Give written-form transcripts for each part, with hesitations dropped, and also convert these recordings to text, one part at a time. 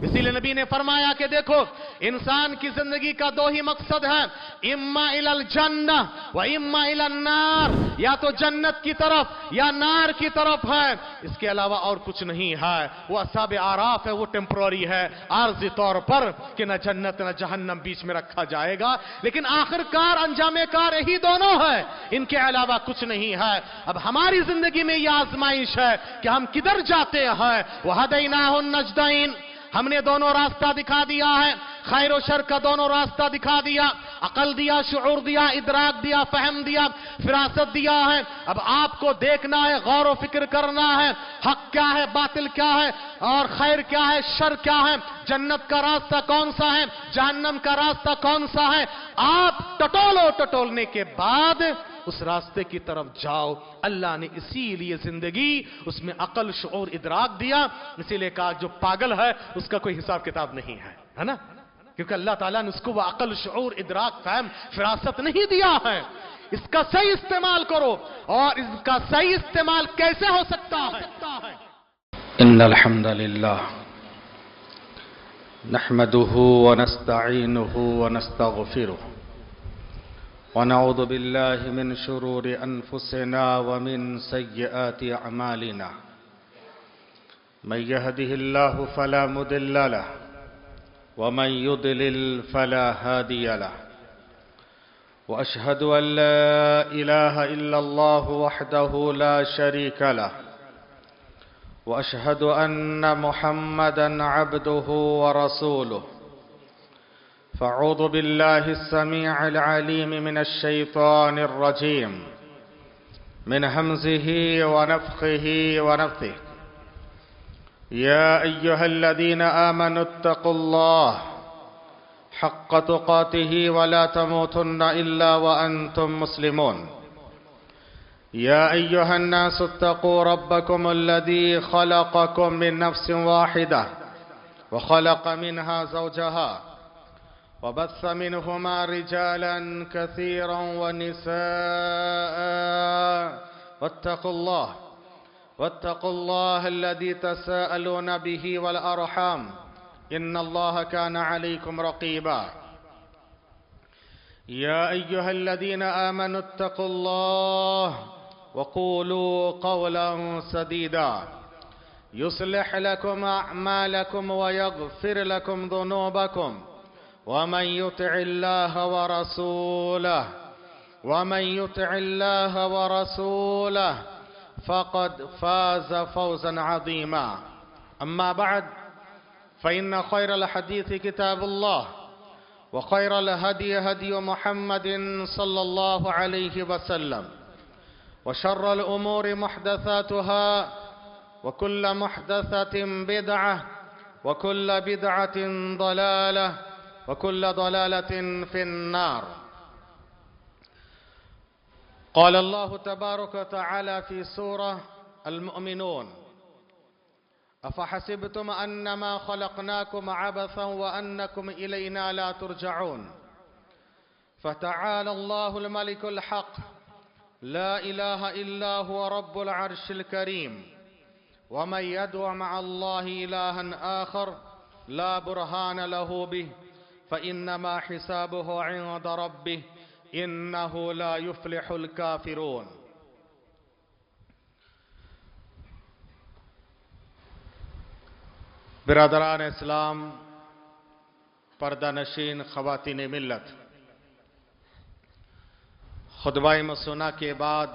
اسی لئے نبی نے فرمایا کہ دیکھو انسان کی زندگی کا دو ہی مقصد ہے، اما الی الجنہ و اما الی النار، یا تو جنت کی طرف یا نار کی طرف ہے، اس کے علاوہ اور کچھ نہیں ہے۔ وہ اصحاب اعراف ہے، وہ ٹیمپرری ہے، عارضی طور پر کہ نہ جنت نہ جہنم بیچ میں رکھا جائے گا، لیکن آخر کار انجام کار یہی دونوں ہے، ان کے علاوہ کچھ نہیں ہے۔ اب ہماری زندگی میں یہ آزمائش ہے کہ ہم کدھر جاتے ہیں۔ وَهَدَيْنَاهُ النَّجْدَيْنِ، ہم نے دونوں راستہ دکھا دیا ہے، خیر و شر کا دونوں راستہ دکھا دیا، عقل دیا، شعور دیا، ادراک دیا، فہم دیا، فراست دیا ہے۔ اب آپ کو دیکھنا ہے، غور و فکر کرنا ہے، حق کیا ہے، باطل کیا ہے، اور خیر کیا ہے، شر کیا ہے، جنت کا راستہ کون سا ہے، جہنم کا راستہ کون سا ہے۔ آپ ٹٹولنے کے بعد اس راستے کی طرف جاؤ۔ اللہ نے اسی لیے زندگی اس میں عقل، شعور، ادراک دیا، اسی لیے کہا جو پاگل ہے اس کا کوئی حساب کتاب نہیں ہے، ہے نا؟ کیونکہ اللہ تعالیٰ نے اس کو وہ عقل، شعور، ادراک، فہم، فراست نہیں دیا ہے۔ اس کا صحیح استعمال کرو، اور اس کا صحیح استعمال کیسے ہو سکتا ہے؟ ان الحمد للہ نحمده ونستعینه ونستغفره ونعوذ بالله من شرور انفسنا ومن سیئات اعمالنا من يهده الله فلا مضل له ومن يضلل فلا هادي له واشهد ان لا اله الا الله وحده لا شريك له واشهد ان محمدا عبده ورسوله فاعوذ بالله السميع العليم من الشيطان الرجيم من همزه ونفخه ونفثه يا ايها الذين امنوا اتقوا الله حق تقاته ولا تموتن الا وانتم مسلمون يا ايها الناس اتقوا ربكم الذي خلقكم من نفس واحده وخلق منها زوجها وبث منهما رجالا كثيرا ونساء واتقوا الله الذي تساءلون به والأرحام إن الله كان عليكم رقيبا يا أيها الذين آمنوا اتقوا الله وقولوا قولا سديدا يصلح لكم أعمالكم ويغفر لكم ذنوبكم ومن يطع الله ورسوله فقد فاز فوزا عظيما أما بعد فإن خير الحديث كتاب الله وخير الهدي هدي محمد صلى الله عليه وسلم وشر الأمور محدثاتها وكل محدثة بدعة وكل بدعة ضلالة وكل ضلالة في النار قال الله تبارك وتعالى في سورة المؤمنون أفحسبتم أنما خلقناكم عبثا وأنكم إلينا لا ترجعون فتعالى الله الملك الحق لا إله إلا هو رب العرش الكريم ومن يدع مع الله إلها آخر لا برهان له به فإنما حسابه عند ربه إنه لا يفلح الكافرون برادران اسلام، پردہ نشین خواتین ملت، خطبہ مسونہ کے بعد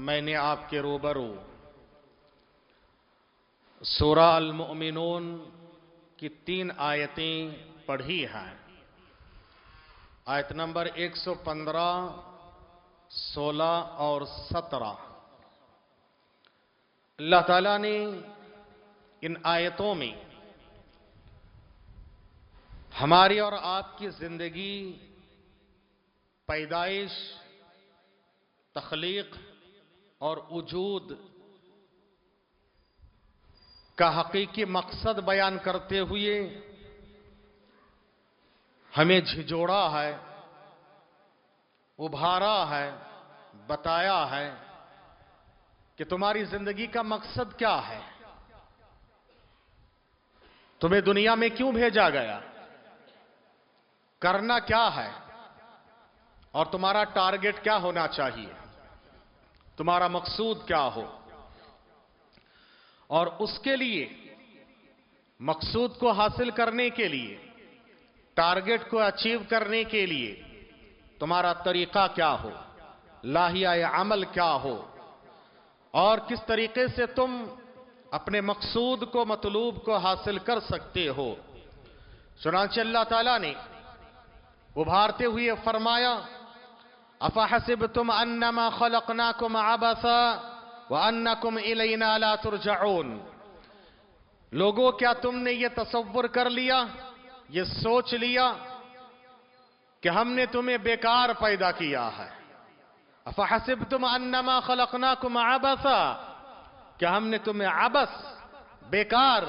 میں نے آپ کے روبرو سورہ المؤمنون کی 3 آیتیں پڑھی ہیں۔ آیت نمبر 115، 16 اور 17۔ اللہ تعالیٰ نے ان آیتوں میں ہماری اور آپ کی زندگی، پیدائش، تخلیق اور وجود کا حقیقی مقصد بیان کرتے ہوئے ہمیں جھجوڑا ہے، ابھارا ہے، بتایا ہے کہ تمہاری زندگی کا مقصد کیا ہے۔ तुम्हें दुनिया में क्यों भेजा गया, करना क्या है और तुम्हारा टारगेट क्या होना चाहिए, तुम्हारा मकसूद क्या हो, और उसके लिए मकसूद को हासिल करने के लिए, टारगेट को अचीव करने के लिए तुम्हारा तरीका क्या हो, लाहिया अमल क्या हो, और किस तरीके से तुम अपने मकसूद को, मतलूब को हासिल कर सकते हो। चुनांचे अल्लाह ताला ने उभारते हुए फरमाया, अफहसिबतुम अन्नमा खलकनाकुम अबसा व अन्नकुम इलैना ला तुरजऊन। लोगों, क्या तुमने ये तसव्वुर कर लिया, ये सोच लिया कि हमने तुम्हें बेकार पैदा किया है। अफहसिबतुम अन्नमा खलकनाकुम अबसा, क्या हमने तुम्हें अबस, बेकार,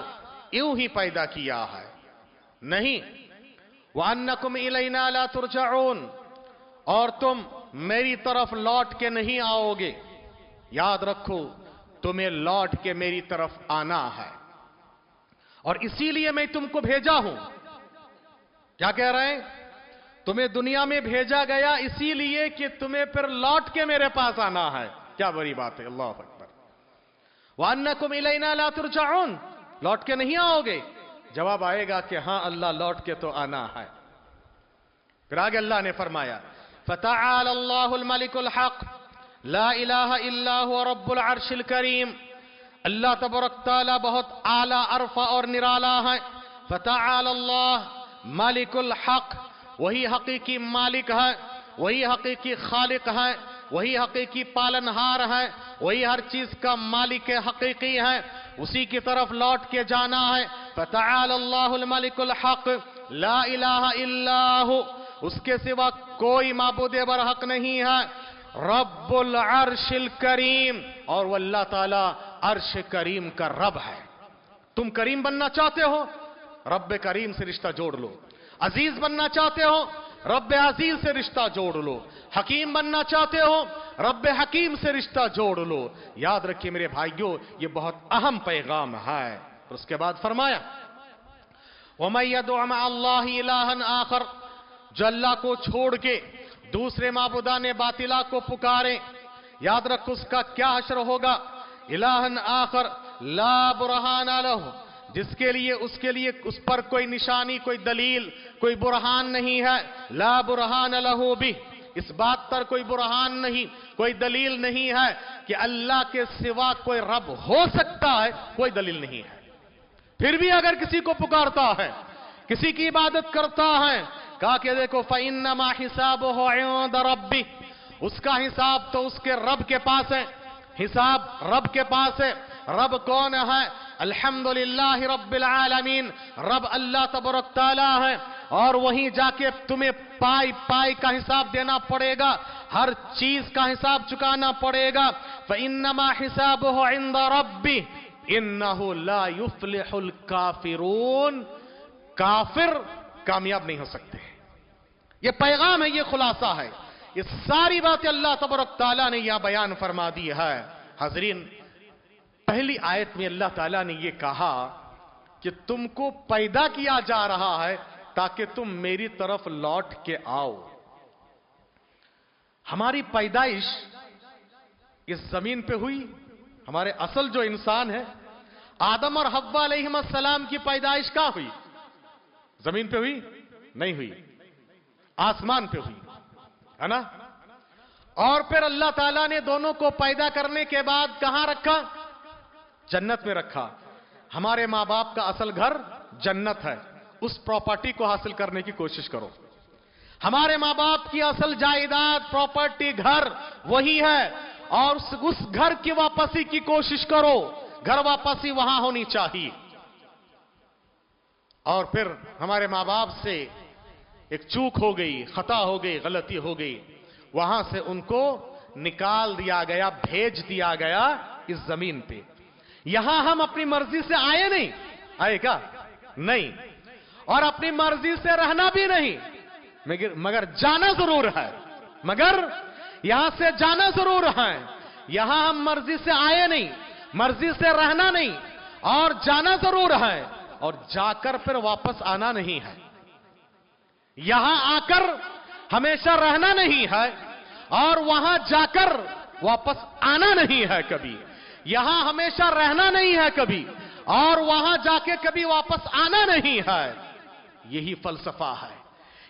यूं ही पैदा किया है? नहीं। व अन्नकुम इलैना ला तुरजऊन, और तुम मेरी तरफ लौट के नहीं आओगे। याद रखो, तुम्हें लौट के मेरी तरफ आना है, और इसीलिए मैं तुमको भेजा हूं। क्या कह रहे हैं? तुम्हें दुनिया में भेजा गया इसीलिए कि तुम्हें फिर लौट के मेरे पास आना है। क्या बड़ी बात है, अल्लाह अकबर। व अन्नकुम इलैना ला तुरजऊन, लौट के नहीं आओगे। जवाब आएगा कि हां अल्लाह, लौट के तो आना है। फिर आगे अल्लाह ने फरमाया, फतआला अल्लाहुल मलिकुल हक ला इलाहा इल्ला हुवा रब्बुल अर्शिल करीम। अल्लाह तबारक तआला बहुत आला, अरफा और निराला है। फतआला अल्लाह मालिकुल हक, वही हकीकी मालिक है, वही हकीकी खालिक है, वही हकीकी पालनहार है, वही हर चीज का मालिक हकीकी है। उसी की तरफ लौट के जाना है। फतआला अल्लाहुल मलिकुल हक ला इलाहा इल्ला हु, उसके सिवा कोई माबूद बरहक नहीं है। रब्बुल अर्शिल करीम, और वो अल्लाह ताला अर्श करीम का रब है। तुम करीम बनना चाहते हो, रब करीम से रिश्ता जोड़ लो। अजीज बनना चाहते हो, रब अजीज से रिश्ता जोड़ लो। हकीम बनना चाहते हो, रब हकीम से रिश्ता जोड़ लो। याद रखिए मेरे भाइयों, ये बहुत अहम पैगाम है। और उसके बाद फरमाया, वमन यदउ मा अल्लाहि इलाहन आखर, जो अल्लाह को छोड़ के दूसरे माबूदाने बातिला को पुकारे, याद रखो उसका क्या हश्र होगा। इलाहन आखर ला बुरहान लहु, जिसके लिए, उसके लिए, उस पर कोई निशानी, कोई दलील, कोई बुरहान नहीं है। ला बुरहान लहु भी, इस बात पर कोई बुरहान नहीं, कोई दलील नहीं है कि अल्लाह के सिवा कोई रब हो सकता है, कोई दलील नहीं है। फिर भी अगर किसी को पुकारता है, किसी की इबादत करता है, कहा कि देखो फइन्नमा हिसाबुहु इंद रब्बी, उसका हिसाब तो उसके रब के पास है। हिसाब रब के पास है। रब कौन है? अल्हम्दुलिल्लाह रब्बिल आलमीन, रब अल्लाह तबारक तआला है। और वहीं जाके तुम्हें पाई पाई का हिसाब देना पड़ेगा, हर चीज का हिसाब चुकाना पड़ेगा। फइन्नमा हिसाबुहु इंद रब्बी इन्नहु ला युफ्लिहुल काफिरून, काफिर कामयाब नहीं हो सकते। ये पैगाम है, ये खुलासा है। ये सारी बातें अल्लाह तबारक तआला ने यहां बयान फरमा दी है। हाज़रीन, पहली आयत में अल्लाह ताला ने यह कहा कि तुमको पैदा किया जा रहा है ताकि तुम मेरी तरफ लौट के आओ। हमारी पैदाइश इस जमीन पे हुई। हमारे असल जो इंसान है, आदम और हव्वा अलैहिस्सलाम की पैदाइश कहां हुई? जमीन पे हुई? नहीं हुई, आसमान पे हुई, है ना। और फिर अल्लाह ताला ने दोनों को पैदा करने के बाद कहां रखा? जन्नत में रखा। हमारे मां बाप का असल घर जन्नत है, उस प्रॉपर्टी को हासिल करने की कोशिश करो। हमारे मां बाप की असल जायदाद, प्रॉपर्टी, घर वही है, और उस घर की वापसी की कोशिश करो। घर वापसी वहां होनी चाहिए। और फिर हमारे मां बाप से एक चूक हो गई, खता हो गई, गलती हो गई, वहां से उनको निकाल दिया गया, भेज दिया गया इस जमीन पे। यहां हम अपनी मर्जी से आए नहीं, आए क्या? नहीं। और अपनी मर्जी से रहना भी नहीं, मगर जाना जरूर है। मगर यहां से जाना जरूर है। यहां हम मर्जी से आए नहीं, मर्जी से रहना नहीं, और जाना जरूर है। اور جا کر پھر واپس آنا نہیں ہے. یہاں آ کر ہمیشہ رہنا نہیں ہے اور وہاں جا کر واپس آنا نہیں ہے کبھی. یہاں ہمیشہ رہنا نہیں ہے کبھی اور وہاں جا کے کبھی واپس آنا نہیں ہے. یہی فلسفہ ہے,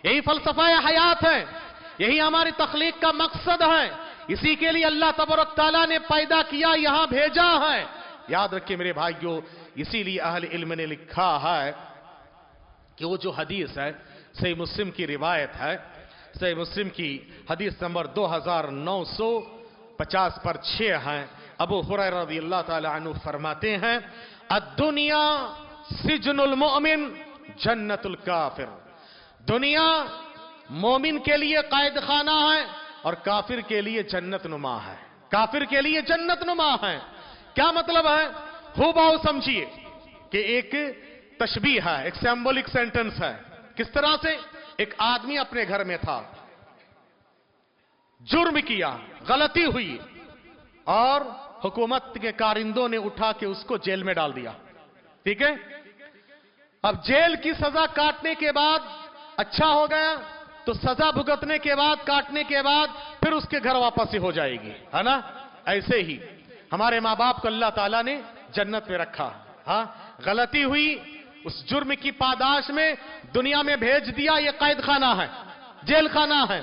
یہی فلسفہ حیات ہے, یہی ہماری تخلیق کا مقصد ہے. اسی کے لیے اللہ تبارک تعالیٰ نے پیدا کیا, یہاں بھیجا ہے. یاد رکھیں میرے بھائیوں, اسی لیے اہل علم نے لکھا ہے کہ وہ جو حدیث ہے صحیح مسلم کی روایت ہے, صحیح مسلم کی حدیث نمبر 2950 پر 6 ہے. ابو ہریرہ رضی اللہ تعالی عنہ فرماتے ہیں, الدنیا سجن المؤمن جنت الکافر. دنیا مومن کے لیے قید خانہ ہے اور کافر کے لیے جنت نما ہے. کافر کے لیے جنت نما ہے. کیا مطلب ہے؟ خوب آؤ سمجھیے کہ ایک تشبیہ ہے, ایک سمبولک سینٹنس ہے. کس طرح سے؟ ایک آدمی اپنے گھر میں تھا, جرم کیا, غلطی ہوئی اور حکومت کے کارندوں نے اٹھا کے اس کو جیل میں ڈال دیا. ٹھیک ہے, اب جیل کی سزا کاٹنے کے بعد اچھا ہو گیا تو سزا بھگتنے کے بعد, کاٹنے کے بعد پھر اس کے گھر واپس ہی ہو جائے گی, ہے نا؟ ایسے ہی ہمارے ماں باپ کو اللہ تعالیٰ نے جنت میں رکھا. ہاں, غلطی ہوئی, اس جرم کی پاداش میں دنیا میں بھیج دیا, یہ قید خانہ ہے, جیل خانہ ہے.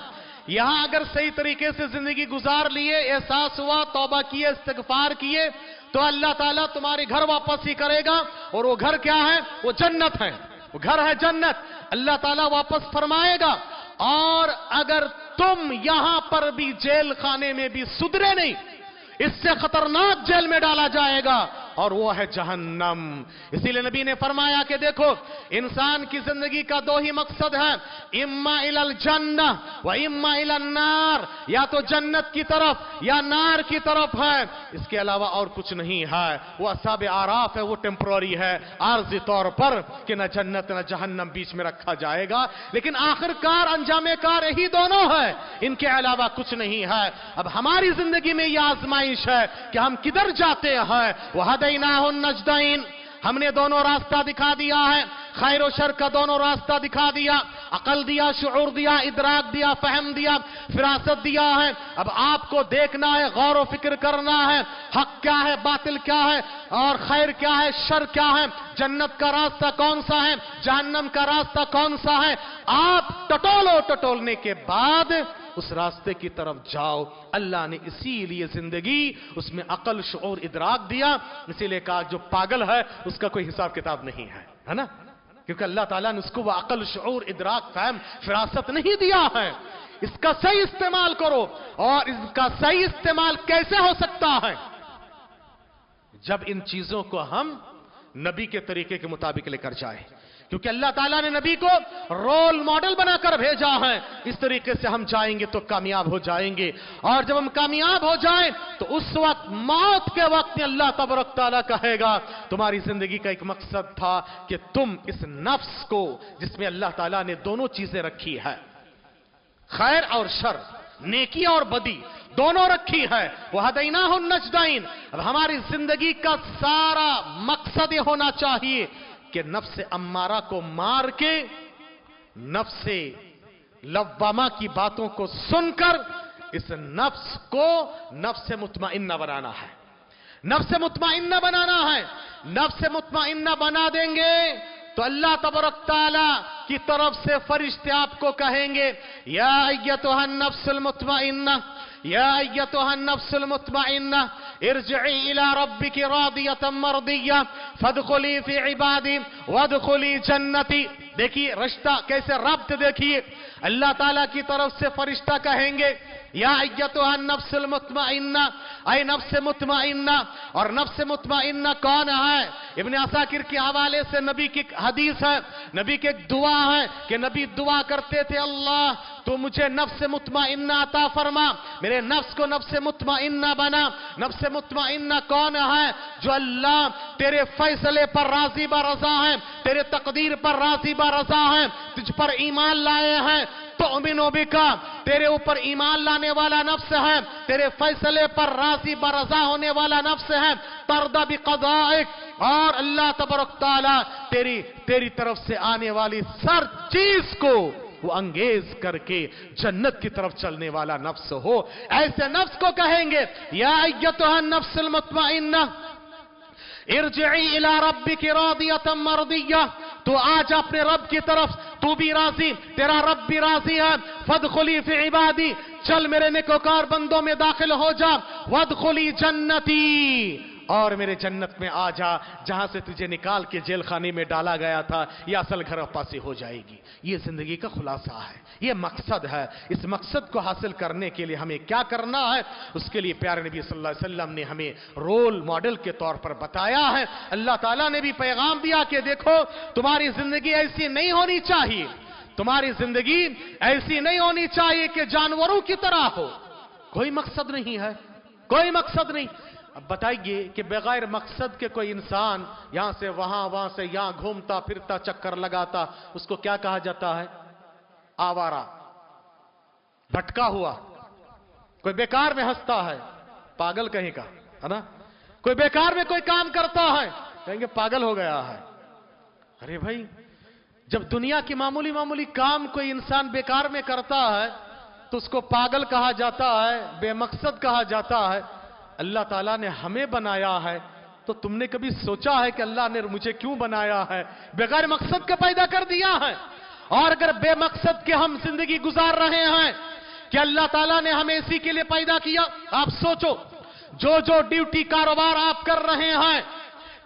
یہاں اگر صحیح طریقے سے زندگی گزار لیے, احساس ہوا, توبہ کیے, استغفار کیے, تو اللہ تعالیٰ تمہارے گھر واپس ہی کرے گا. اور وہ گھر کیا ہے؟ وہ جنت ہے. وہ گھر ہے جنت. اللہ تعالیٰ واپس فرمائے گا. اور اگر تم یہاں پر بھی جیل خانے میں بھی سدھرے نہیں, اس سے خطرناک جیل میں ڈالا جائے گا اور وہ ہے جہنم. اسی لئے نبی نے فرمایا کہ دیکھو, انسان کی زندگی کا 2 ہی مقصد ہے, اما الی الجنہ و اما الی النار. یا تو جنت کی طرف یا نار کی طرف ہے, اس کے علاوہ اور کچھ نہیں ہے. وہ اصحاب اعراف ہے, وہ ٹیمپرری ہے, عارضی طور پر, کہ نہ جنت نہ جہنم بیچ میں رکھا جائے گا, لیکن آخر کار انجام کار یہی دونوں ہے, ان کے علاوہ کچھ نہیں ہے. اب ہماری زندگی میں یہ آزمائش ہے کہ ہم کدھر جاتے ہیں. وَهَدَيْنَاهُ النَّجْدَيْنِ, ہم نے دونوں راستہ دکھا دیا ہے, خیر و شر کا دونوں راستہ دکھا دیا, عقل دیا, شعور دیا, ادراک دیا, فہم دیا, فراست دیا ہے. اب آپ کو دیکھنا ہے, غور و فکر کرنا ہے, حق کیا ہے, باطل کیا ہے, اور خیر کیا ہے, شر کیا ہے, جنت کا راستہ کون سا ہے, جہنم کا راستہ کون سا ہے. آپ ٹٹولنے کے بعد اس راستے کی طرف جاؤ. اللہ نے اسی لیے زندگی, اس میں عقل, شعور, ادراک دیا. اسی لیے کہا جو پاگل ہے اس کا کوئی حساب کتاب نہیں ہے, ہے نا؟ کیونکہ اللہ تعالیٰ نے اس کو وہ عقل, شعور, ادراک, فہم, فراست نہیں دیا ہے. اس کا صحیح استعمال کرو. اور اس کا صحیح استعمال کیسے ہو سکتا ہے؟ جب ان چیزوں کو ہم نبی کے طریقے کے مطابق لے کر جائیں. کیونکہ اللہ تعالیٰ نے نبی کو رول ماڈل بنا کر بھیجا ہے. اس طریقے سے ہم جائیں گے تو کامیاب ہو جائیں گے. اور جب ہم کامیاب ہو جائیں تو اس وقت, موت کے وقت میں اللہ تبارک تعالیٰ کہے گا تمہاری زندگی کا ایک مقصد تھا کہ تم اس نفس کو, جس میں اللہ تعالیٰ نے دونوں چیزیں رکھی ہے, خیر اور شر, نیکی اور بدی دونوں رکھی ہے. وَهَدَيْنَاهُ النَّجْدَيْنِ. اب ہماری زندگی کا سارا مقصد یہ ہونا چاہیے کہ نفس امارہ کو مار کے, نفس لوامہ کی باتوں کو سن کر اس نفس کو نفس مطمئنہ بنانا ہے. نفس مطمئنہ بنانا ہے. نفس مطمئنہ بنا دیں گے تو اللہ تبارک تعالیٰ کی طرف سے فرشتے آپ کو کہیں گے, یا ایتھا النفس المطمئنہ, یا ایتھا النفس المطمئنہ, ارجعی الى ربک راضیۃ مرضیہ, فادخلی فی عبادی وادخلی جنتی. دیکھیے رشتہ کیسے, ربط دیکھیے. اللہ تعالیٰ کی طرف سے فرشتہ کہیں گے, یا ایتھا النفس المطمئنہ, اے نفس مطمئنہ. اور نفس مطمئنہ کون ہے؟ ابن عساکر کے حوالے سے نبی کی حدیث ہے, نبی کی ایک دعا ہے کہ نبی دعا کرتے تھے, اللہ تو مجھے نفس مطمئنہ عطا فرما, میرے نفس کو نفس مطمئنہ بنا. نفس مطمئنہ کون ہے؟ جو اللہ تیرے فیصلے پر راضی با رضا ہے, تیرے تقدیر پر راضی با رضا ہے, تجھ پر ایمان لائے ہیں, तुमिनु बिका, तेरे ऊपर ईमान लाने वाला नफ्स है, तेरे फैसले पर राजी बरजा होने वाला नफ्स है, तरदा बिक़दाइक, और अल्लाह तबारक तआला तेरी तरफ से आने वाली हर चीज को वो अंगेज करके जन्नत की तरफ चलने वाला नफ्स हो। ऐसे नफ्स को कहेंगे या अय्यतुहा नफ्सुल मुतमइन्ना इरजिई इला रब्बिकी रादियतम मर्दिय्या, तो आज अपने रब की तरफ, तू भी राजी, तेरा रब भी राजी है। फदखुली फी इबादी, चल मेरे नेकोकार बंदों में दाखिल हो जा। वदखुली जन्नती, और मेरे जन्नत में आ जा, जहां से तुझे निकाल के जेल खाने में डाला गया था, यह असल घर वापसी हो जाएगी। ये जिंदगी का खुलासा है, ये मकसद है। इस मकसद को हासिल करने के लिए हमें क्या करना है, उसके लिए प्यारे नबी सल्लल्लाहु अलैहि वसल्लम ने हमें रोल मॉडल के तौर पर बताया है। अल्लाह ताला ने भी पैगाम दिया कि देखो, तुम्हारी जिंदगी ऐसी नहीं होनी चाहिए, तुम्हारी जिंदगी ऐसी नहीं होनी चाहिए कि जानवरों की तरह हो। कोई मकसद नहीं है, कोई मकसद नहीं। अब बताइए कि बगैर मकसद के कोई इंसान यहां से वहां से यहां घूमता फिरता, चक्कर लगाता, उसको क्या कहा जाता है? आवारा, भटका हुआ। कोई बेकार में हंसता है, पागल कहीं का, है ना? कोई बेकार में कोई काम करता है, कहेंगे पागल हो गया है। अरे भाई, जब दुनिया की मामूली मामूली काम कोई इंसान बेकार में करता है तो उसको पागल कहा जाता है, बेमकसद कहा जाता है। अल्लाह ताला ने हमें बनाया है, तो तुमने कभी सोचा है कि अल्लाह ने मुझे क्यों बनाया है? बगैर मकसद का पैदा कर दिया है। और अगर बेमकसद के हम जिंदगी गुजार रहे हैं कि अल्लाह ताला ने हमें इसी के लिए पैदा किया, आप सोचो, जो जो ड्यूटी कारोबार आप कर रहे हैं,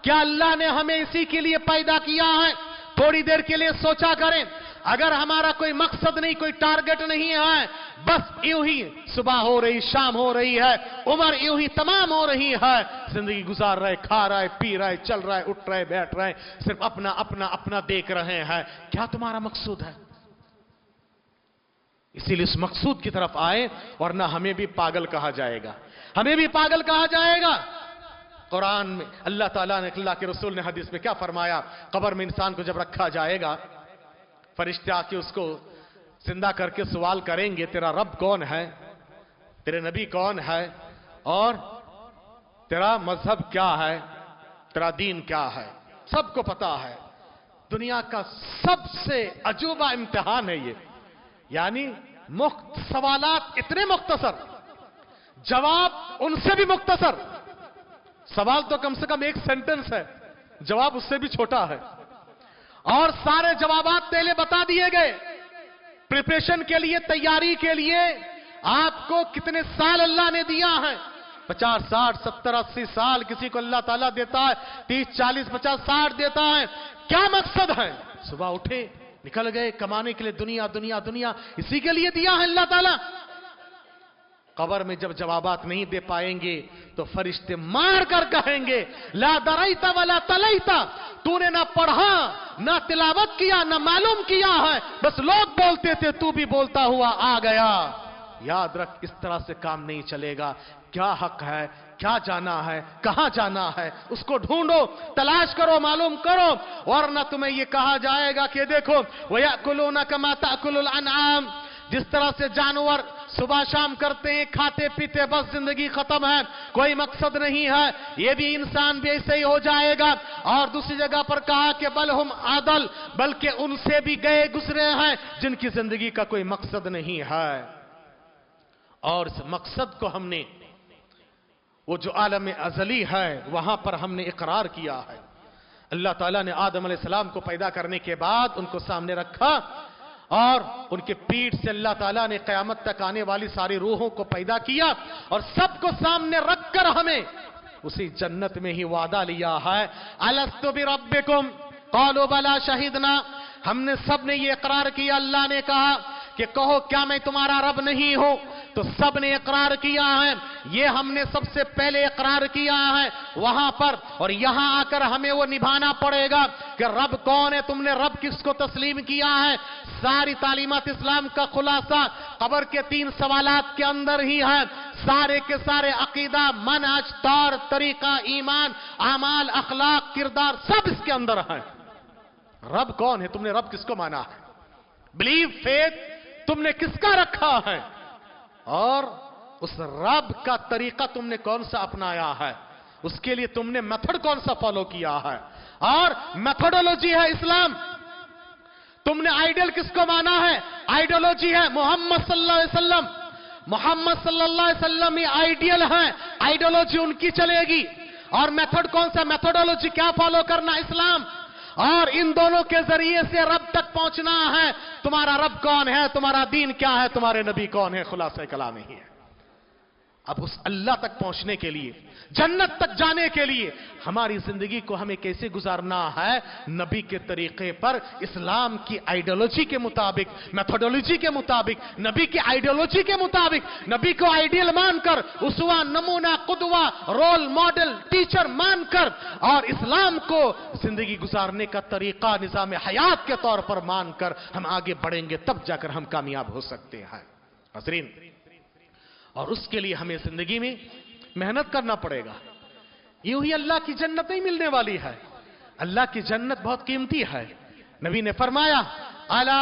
क्या अल्लाह ने हमें इसी के लिए पैदा किया है? थोड़ी देर के लिए सोचा करें, अगर हमारा कोई मकसद नहीं, कोई टारगेट नहीं है, बस यूं ही सुबह हो रही, शाम हो रही है, उम्र यूं ही तमाम हो रही है, जिंदगी गुजार रहे, खा रहे, पी रहे, चल रहे, उठ रहे, बैठ रहे, सिर्फ अपना अपना अपना देख रहे हैं, क्या तुम्हारा मकसूद है? इसीलिए इस मकसूद की तरफ आए, वरना हमें भी पागल कहा जाएगा, हमें भी पागल कहा जाएगा। कुरान में अल्लाह ताला ने, अल्लाह के रसूल ने हदीस में क्या फरमाया? कब्र में इंसान को जब रखा जाएगा, फरिश्ते आके उसको जिंदा करके सवाल करेंगे, तेरा रब कौन है, तेरे नबी कौन है, और तेरा मजहब क्या है, तेरा दीन क्या है, सबको पता है। दुनिया का सबसे अजूबा इम्तिहान है ये, यानी सवालात इतने मुख्तसर, जवाब उनसे भी मुख्तसर। सवाल तो कम से कम एक सेंटेंस है, जवाब उससे भी छोटा है, और सारे जवाबात पहले बता दिए गए। प्रिपरेशन के लिए, तैयारी के लिए आपको कितने साल अल्लाह ने दिया है? 50, 60, 70, 80 साल किसी को अल्लाह ताला देता है, 30, 40, 50, 60 देता है। क्या मकसद है? सुबह उठे, निकल गए कमाने के लिए, दुनिया दुनिया दुनिया, इसी के लिए दिया है अल्लाह ताला। कब्र में जब जवाबात नहीं दे पाएंगे तो फरिश्ते मार कर कहेंगे, ला दरैता वला तलैता, तूने ना पढ़ा, ना तिलावत किया, ना मालूम किया है, बस लोग बोलते थे, तू भी बोलता हुआ आ गया। याद रख, इस तरह से काम नहीं चलेगा। क्या हक है, क्या जाना है, कहां जाना है, उसको ढूंढो, तलाश करो, मालूम करो, वरना तुम्हें यह कहा जाएगा कि देखो, वयअकुलूना कमा ताकुलुल अनआम, जिस तरह से जानवर सुबह शाम करते हैं, खाते पीते, बस जिंदगी खत्म है, कोई मकसद नहीं है, ये भी इंसान भी ऐसे ही हो जाएगा। और दूसरी जगह पर कहा कि बल हम आदल, बल्कि उनसे भी गए गुजरे हैं जिनकी जिंदगी का कोई मकसद नहीं है। और इस मकसद को हमने, वो जो आलम अजली है, वहां पर हमने इकरार किया है। अल्लाह ताला ने आदम अलैहिस्सलाम को पैदा करने के बाद उनको सामने रखा, और उनके पीठ से अल्लाह ताला ने क़यामत तक आने वाली सारी रूहों को पैदा किया, और सबको सामने रखकर हमें उसी जन्नत में ही वादा लिया है। अलस्तु बिरब्बिकुम क़ालू बला शहीदना, हमने सब ने ये इकरार किया। अल्लाह ने कहा कि कहो, क्या मैं तुम्हारा रब नहीं हूं? तो सब ने इकरार किया है। ये हमने सबसे पहले इकरार किया है वहां पर, और यहां आकर हमें वो निभाना पड़ेगा कि रब कौन है, तुमने रब किसको तस्लीम किया है। सारी तालीमात इस्लाम का खुलासा कब्र के 3 सवालात के अंदर ही है। सारे के सारे अकीदा, मनहज, तौर तरीका, ईमान, अमाल, अखलाक, किरदार, सब इसके अंदर है। रब कौन है, तुमने रब किसको माना है? बिलीव, फेथ, तुमने किसका रखा है और उस रब का तरीका तुमने कौन सा अपनाया है, उसके लिए तुमने मेथड कौन सा फॉलो किया है। और मेथोडोलॉजी है इस्लाम। तुमने आइडियल किसको माना है, आइडियोलॉजी है मोहम्मद सल्लल्लाहु अलैहि वसल्लम। मोहम्मद सल्लल्लाहु अलैहि वसल्लम ही आइडियल है, आइडियोलॉजी उनकी चलेगी। और मेथड कौन सा, मेथोडोलॉजी क्या फॉलो करना, इस्लाम। और इन दोनों के जरिए से रब तक पहुंचना है। तुम्हारा रब कौन है, तुम्हारा दीन क्या है, तुम्हारे नबी कौन है, खुलासा कलाम ही है। अब उस अल्लाह तक पहुंचने के लिए, जन्नत तक जाने के लिए हमारी जिंदगी को हमें कैसे गुजारना है, नबी के तरीके पर, इस्लाम की आइडियोलॉजी के मुताबिक, मेथोडोलॉजी के मुताबिक, नबी की आइडियोलॉजी के मुताबिक, नबी को आइडियल मानकर, उसवा, नमूना, कुदवा, रोल मॉडल, टीचर मानकर और इस्लाम को जिंदगी गुजारने का तरीका, निजाम हयात के तौर पर मानकर हम आगे बढ़ेंगे, तब जाकर हम कामयाब हो सकते हैं। हज़रीन, और उसके लिए हमें जिंदगी में मेहनत करना पड़ेगा। यूं ही अल्लाह की जन्नत नहीं मिलने वाली है। अल्लाह की जन्नत बहुत कीमती है। नबी ने फरमाया, अला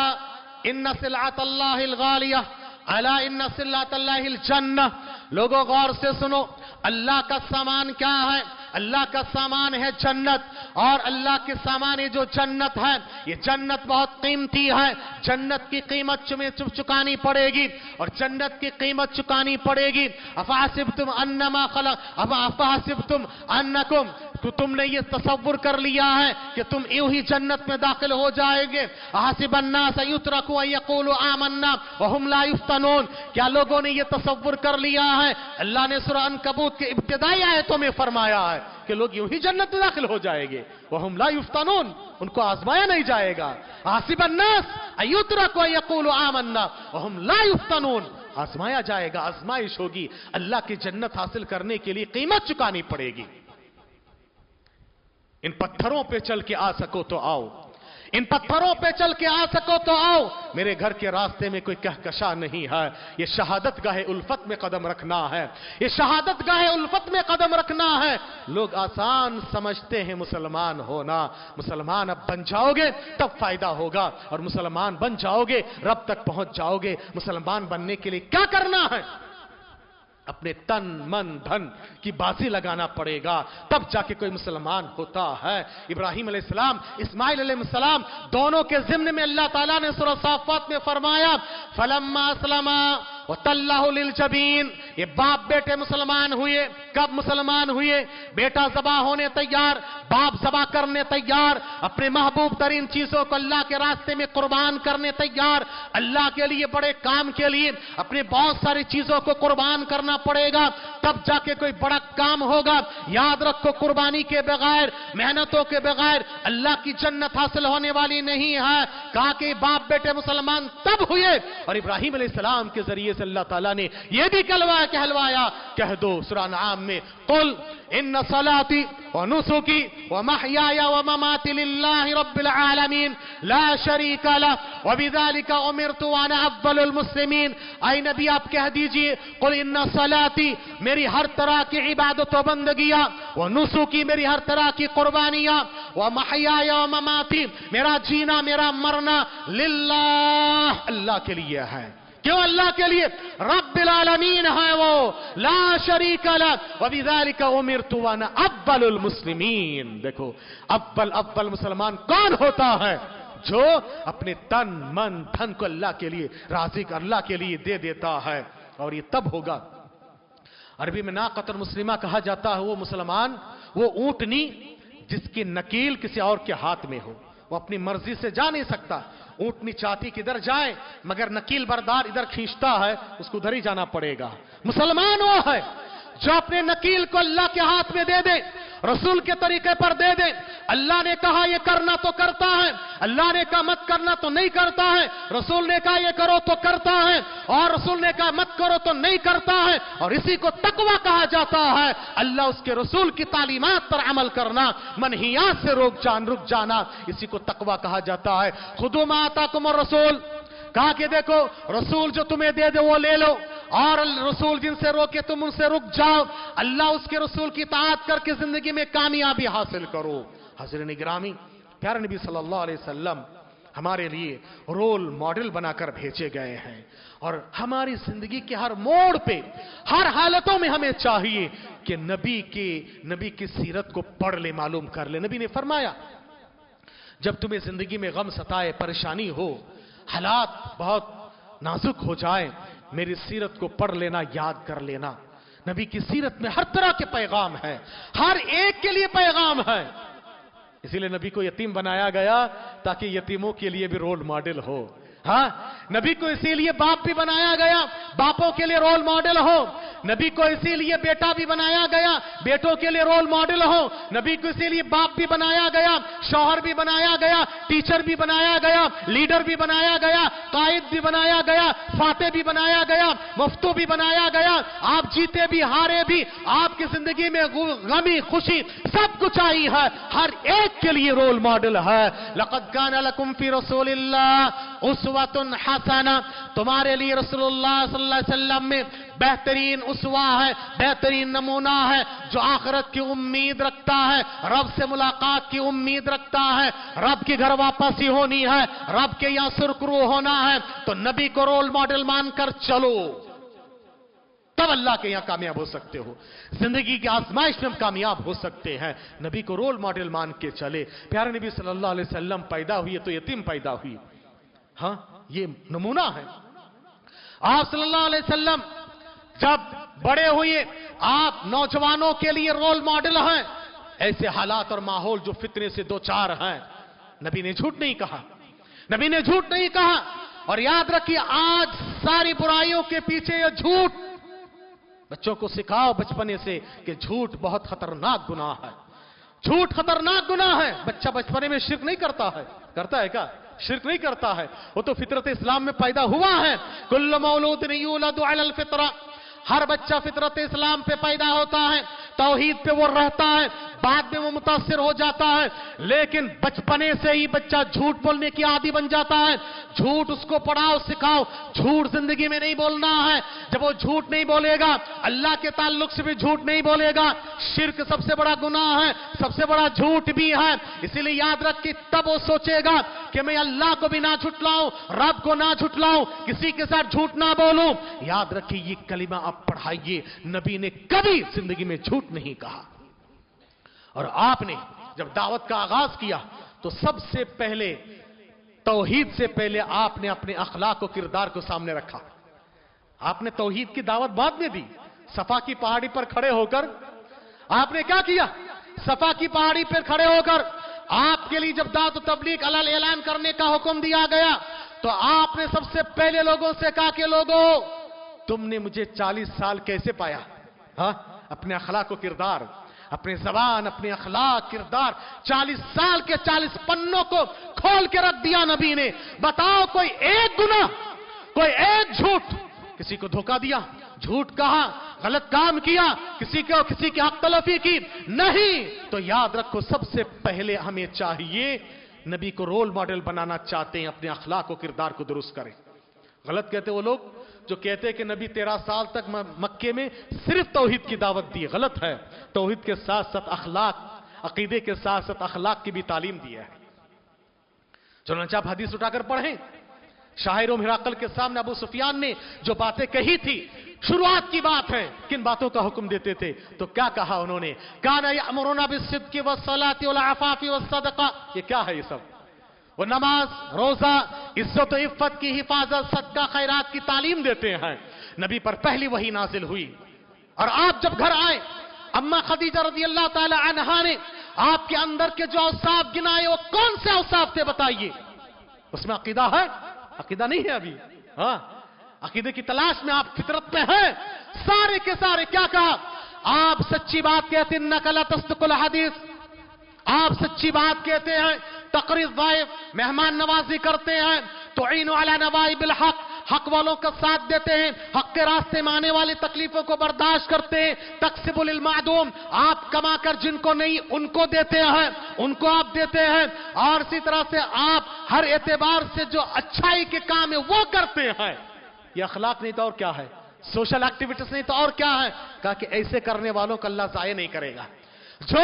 इन्ना सिलअतल्लाहिल गालिया, अला इन्ना सिलअतल्लाहिल जन्नह। लोगों गौर से सुनो, अल्लाह का सामान क्या है, अल्लाह का सामान है जन्नत। और अल्लाह के सामान ये जो जन्नत है, ये जन्नत बहुत कीमती है। जन्नत की कीमत चुकानी पड़ेगी और जन्नत की कीमत चुकानी पड़ेगी। अफहसिबतुम अन्नमा खलक, अफहसिबतुम अन्नकुम, तो तुमने ये तसव्वुर कर लिया है कि तुम यूं ही जन्नत में दाखिल हो जाएंगे। अहसिबन्नास युतरकू अन यक़ूलू आमन्ना व हुम ला युफ्तनून, क्या लोगों ने ये तसव्वुर कर लिया है। अल्लाह ने सूरह अनकबूत के इब्तिदाई आयतों में फरमाया है कि लोग यूं ही जन्नत में दाखिल हो जाएंगे, व हुम ला युफ्तनून, उनको आजमाया नहीं जाएगा। अहसिबन्नास युतरकू अन यक़ूलू आमन्ना व हुम ला युफ्तनून, आजमाया जाएगा, आजमाइश होगी। अल्लाह की जन्नत हासिल करने के लिए कीमत चुकानी पड़ेगी। इन पत्थरों पे चल के आ सको तो आओ, इन पत्थरों पे चल के आ सको तो आओ। मेरे घर के रास्ते में कोई कहकशा नहीं है। ये शहादत गाहे उल्फत में कदम रखना है, ये शहादत गाहे उल्फत में कदम रखना है। लोग आसान समझते हैं मुसलमान होना। मुसलमान अब बन जाओगे तब फायदा होगा, और मुसलमान बन जाओगे रब तक पहुंच जाओगे। मुसलमान बनने के लिए क्या करना है, अपने तन मन धन की बाजी लगाना पड़ेगा, तब जाके कोई मुसलमान होता है। इब्राहिम अलैहिस्सलाम, इस्माइल अलैहिस्सलाम, दोनों के ज़िम्न में अल्लाह ताला ने सूरह साफ़ात में फरमाया, फलम्मा अस्लमा व तल्लहु लिल जबीन, ये बाप बेटे मुसलमान हुए। कब मुसलमान हुए, बेटा ज़बा होने तैयार, बाप ज़बा करने तैयार, अपने महबूब तरीन चीजों को अल्लाह के रास्ते में कुर्बान करने तैयार। अल्लाह के लिए, बड़े काम के लिए अपने बहुत सारी चीजों को कुर्बान करना पड़ेगा, तब जाके कोई बड़ा काम होगा। याद रखो, कुर्बानी के बगैर, मेहनतों के बगैर अल्लाह की जन्नत हासिल होने वाली नहीं है। कहा कि बाप बेटे मुसलमान तब हुए, और इब्राहिम अलैहिस्सलाम के जरिए से अल्लाह ताला ने यह भी कहलवाया, कह दो सूरह नाम में, कुल इन्न सलाती व नुसुकी व महयाया व ममाती लिल्लाहि रब्बिल आलमीन ला शरीका लह व बिज़ालिका उमिरतु व अना अव्वलुल मुस्लिमीन। ऐ नबी, आप कह दीजिए, कुल इन्न सलाती, मेरी हर तरह की इबादत व बंदगियां, व नुसुकी, मेरी हर तरह की कुर्बानियां, व महयाया व ममाती, मेरा जीना मेरा मरना, लिल्लाह, अल्लाह के लिए है। क्यों अल्लाह के लिए? रब्बिल आलमीन है वो, ला शरीका लह व बिज़ालिका उमिरतु व अना अव्वलुल मुस्लिमीन। देखो, अव्वल मुसलमान कौन होता है? जो अपने तन मन धन को अल्लाह के लिए, राज़ी अल्लाह के लिए दे देता है। और ये तब होगा, अरबी में नाक़तुल मुस्लिमा कहा जाता है वो मुसलमान, वो ऊंटनी जिसकी नकील किसी और के हाथ में हो, वो अपनी मर्जी से जा नहीं सकता। ऊंटनी चाहती किधर जाए, मगर नकील बरदार इधर खींचता है, उसको उधर ही जाना पड़ेगा। मुसलमान वो है जो अपने नकील को अल्लाह के हाथ में दे दे, रसूल के तरीके पर दे दे। अल्लाह ने कहा ये करना तो करता है, अल्लाह ने कहा मत करना तो नहीं करता है, रसूल ने कहा ये करो तो करता है, और रसूल ने कहा मत करो तो नहीं करता है। और इसी को तकवा कहा जाता है। अल्लाह उसके रसूल की तालीमात पर अमल करना, मनहियात से रुक जाना, इसी को तकवा कहा जाता है। खुदू मा आताकुमुर रसूल, कहा कि देखो रसूल जो तुम्हें दे दे वो ले लो, और रसूल जिनसे रोके तुम उनसे रुक जाओ। अल्लाह उसके रसूल की ताअत करके जिंदगी में कामयाबी हासिल करो। हज़रत गिरामी, प्यारे नबी सल्लल्लाहु अलैहि वसल्लम ہمارے لیے رول ماڈل بنا کر بھیجے گئے ہیں، اور ہماری زندگی کے ہر موڑ پہ، ہر حالتوں میں ہمیں چاہیے کہ نبی کی سیرت کو پڑھ لے، معلوم کر لے۔ نبی نے فرمایا جب تمہیں زندگی میں غم ستائے، پریشانی ہو، حالات بہت نازک ہو جائے، میری سیرت کو پڑھ لینا، یاد کر لینا۔ نبی کی سیرت میں ہر طرح کے پیغام ہیں، ہر ایک کے لیے پیغام ہے۔ اسی لیے نبی کو یتیم بنایا گیا تاکہ یتیموں کے لیے بھی رول ماڈل ہو۔ ہاں، نبی کو اسی لیے باپ بھی بنایا گیا، باپوں کے لیے رول ماڈل ہو۔ نبی کو اسی لیے بیٹا بھی بنایا گیا، بیٹوں کے لیے رول ماڈل ہو۔ نبی کو اسی لیے باپ بھی بنایا گیا، شوہر بھی بنایا گیا، ٹیچر بھی بنایا گیا، لیڈر بھی بنایا گیا، قائد بھی بنایا گیا، فاتح بھی بنایا گیا، مفتو بھی بنایا گیا۔ آپ جیتے بھی ہارے بھی، آپ کی زندگی میں غمی خوشی سب کچھ آئی ہے، ہر ایک کے لیے رول ماڈل ہے۔ لقد کان لکم فی رسول اللہ اسوۃ حسنہ، تمہارے لیے رسول اللہ صلی اللہ علیہ وسلم میں بہترین اسوہ ہے، بہترین نمونہ ہے۔ جو آخرت کی امید رکھتا ہے، رب سے ملاقات کی امید رکھتا ہے، رب کی گھر واپسی ہونی ہے، رب کے یہاں سرخرو ہونا ہے، تو نبی کو رول ماڈل مان کر چلو، تب اللہ کے یہاں کامیاب ہو سکتے ہو، زندگی کی آزمائش میں ہم کامیاب ہو سکتے ہیں۔ نبی کو رول ماڈل مان کے چلے۔ پیارے نبی صلی اللہ علیہ وسلم پیدا ہوئی تو یتیم پیدا ہوئی، ہاں یہ نمونہ ہے۔ آپ صلی اللہ علیہ وسلم جب بڑے ہوئے، آپ نوجوانوں کے لیے رول ماڈل ہیں۔ ایسے حالات اور ماحول جو فتنے سے دو چار ہیں، نبی نے جھوٹ نہیں کہا، نبی نے جھوٹ نہیں کہا۔ اور یاد رکھیے، آج ساری برائیوں کے پیچھے یہ جھوٹ، بچوں کو سکھاؤ بچپنے سے کہ جھوٹ بہت خطرناک گناہ ہے، جھوٹ خطرناک گناہ ہے۔ بچہ بچپنے میں شرک نہیں کرتا ہے، کرتا ہے کیا؟ شرک نہیں کرتا ہے، وہ تو فطرت اسلام میں پیدا ہوا ہے۔ کل مولود یولد علی الفطرہ، ہر بچہ فطرت اسلام پہ پیدا ہوتا ہے، توحید پہ وہ رہتا ہے، بعد میں وہ متاثر ہو جاتا ہے، لیکن بچپنے سے ہی بچہ جھوٹ بولنے کی عادی بن جاتا ہے۔ جھوٹ اس کو پڑھاؤ سکھاؤ، جھوٹ زندگی میں نہیں بولنا ہے۔ جب وہ جھوٹ نہیں بولے گا، اللہ کے تعلق سے بھی جھوٹ نہیں بولے گا۔ شرک سب سے بڑا گناہ ہے، سب سے بڑا جھوٹ بھی ہے۔ اسی لیے یاد رکھ کہ تب وہ سوچے گا کہ میں اللہ کو بھی نہ جھٹلاؤں، رب کو نہ جھٹلاؤں، کسی کے ساتھ جھوٹ نہ بولوں۔ یاد رکھیے، یہ کلمہ آپ پڑھائیے، نبی نے کبھی زندگی میں جھوٹ نہیں کہا۔ اور آپ نے جب دعوت کا آغاز کیا تو سب سے پہلے، توحید سے پہلے آپ نے اپنے اخلاق و کردار کو سامنے رکھا۔ آپ نے توحید کی دعوت بعد میں دی۔ صفا کی پہاڑی پر کھڑے ہو کر آپ نے کیا کیا؟ صفا کی پہاڑی پر کھڑے ہو کر آپ کے لیے جب دعوت و تبلیغ علی اعلان کرنے کا حکم دیا گیا تو آپ نے سب سے پہلے لوگوں سے کہا کہ لوگوں، تم نے مجھے 40 سال کیسے پایا؟ ہاں، اپنے اخلاق و کردار، اپنے زبان، اپنے اخلاق کردار، 40 سال کے 40 پنوں کو کھول کے رکھ دیا نبی نے۔ بتاؤ کوئی ایک گناہ، کوئی ایک جھوٹ، کسی کو دھوکہ دیا، جھوٹ کہا، غلط کام کیا، کسی کی حق تلفی کی؟ نہیں۔ تو یاد رکھو، سب سے پہلے ہمیں چاہیے، نبی کو رول ماڈل بنانا چاہتے ہیں، اپنے اخلاق و کردار کو درست کریں۔ غلط کہتے وہ لوگ جو کہتے ہیں کہ نبی 13 سال تک مکے میں صرف توحید کی دعوت دی، غلط ہے۔ توحید کے ساتھ ساتھ اخلاق، عقیدے کے ساتھ ساتھ اخلاق کی بھی تعلیم دی ہے۔ چنانچہ آپ حدیث اٹھا کر پڑھیں، شاہ روم ہرقل کے سامنے ابو سفیان نے جو باتیں کہی تھی، شروعات کی بات ہے، کن باتوں کا حکم دیتے تھے؟ تو کیا کہا انہوں نے؟ کان یأمرنا بالصدق والصلاة والعفاف والصدقہ۔ یہ کیا ہے یہ سب؟ وہ نماز، روزہ، عزت و عفت کی حفاظت، صدقہ خیرات کی تعلیم دیتے ہیں۔ نبی پر پہلی وحی نازل ہوئی، اور آپ جب گھر آئے، اما خدیجہ رضی اللہ تعالی عنہا نے آپ کے اندر کے جو اوصاف گنائے، وہ کون سے اوصاف تھے بتائیے؟ اس میں عقیدہ ہے؟ عقیدہ نہیں ہے ابھی، ہاں، عقیدے کی تلاش میں آپ فطرت میں ہیں۔ سارے کے سارے کیا کہا؟ آپ سچی بات کہتے ہیں، انک لا تصدق الحدیث، آپ سچی بات کہتے ہیں، تقریر ضائف، مہمان نوازی کرتے ہیں، تعین علی نوائب الحق، حق والوں کا ساتھ دیتے ہیں، حق کے راستے میں آنے والی تکلیفوں کو برداشت کرتے ہیں، تکسب للمعدوم، آپ کما کر جن کو نہیں ان کو دیتے ہیں، ان کو آپ دیتے ہیں، اور اسی طرح سے آپ ہر اعتبار سے جو اچھائی کے کام ہے وہ کرتے ہیں۔ یہ اخلاق نہیں تو اور کیا ہے؟ سوشل ایکٹیویٹیز نہیں تو اور کیا ہے؟ کہا کہ ایسے کرنے والوں کو اللہ ضائع نہیں کرے گا۔ जो